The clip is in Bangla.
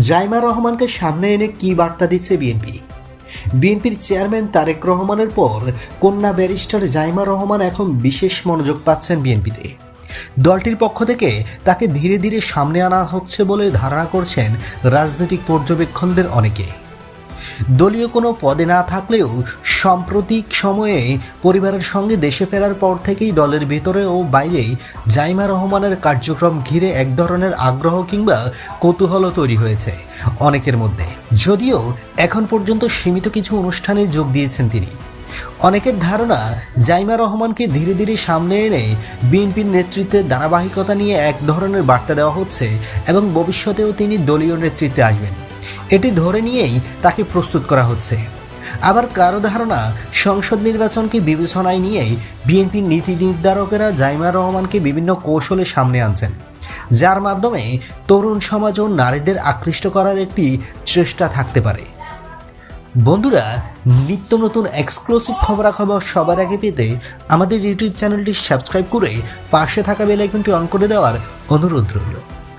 জাইমা রহমানকে সামনে এনে কি বার্তা দিচ্ছে বিএনপি? বিএনপির চেয়ারম্যান তারেক রহমানের পর কন্যা ব্যারিস্টার জাইমা রহমান এখন বিশেষ মনোযোগ পাচ্ছেন বিএনপিতে। দলটির পক্ষ থেকে তাকে ধীরে ধীরে সামনে আনা হচ্ছে বলে ধারণা করছেন রাজনৈতিক পর্যবেক্ষকদের অনেকে। দলীয় কোনো পদে না থাকলেও সাম্প্রতিক সময়ে পরিবারের সঙ্গে দেশে ফেরার পর থেকেই দলের ভেতরে ও বাইরেই জাইমা রহমানের কার্যক্রম ঘিরে এক ধরনের আগ্রহ কিংবা কৌতূহল তৈরি হয়েছে অনেকের মধ্যে। যদিও এখন পর্যন্ত সীমিত কিছু অনুষ্ঠানে যোগ দিয়েছেন তিনি। অনেকের ধারণা জাইমা রহমানকে ধীরে ধীরে সামনে এনে বিএনপির নেতৃত্বের ধারাবাহিকতা নিয়ে এক ধরনের বার্তা দেওয়া হচ্ছে এবং ভবিষ্যতেও তিনি দলীয় নেতৃত্বে আসবেন এটি ধরে নিয়েই তাকে প্রস্তুত করা হচ্ছে। আবার কারো ধারণা সংসদ নির্বাচনকে বিবেচনায় নিয়েই বিএনপির নীতি নির্ধারকেরা জাইমা রহমানকে বিভিন্ন কৌশলে সামনে আনছেন, যার মাধ্যমে তরুণ সমাজ ও নারীদের আকৃষ্ট করার একটি চেষ্টা থাকতে পারে। বন্ধুরা, নিত্য নতুন এক্সক্লুসিভ খবরাখবর সবার আগে পেতে আমাদের ইউটিউব চ্যানেলটি সাবস্ক্রাইব করে পাশে থাকা বেল আইকনটি অন করে দেওয়ার অনুরোধ রইল।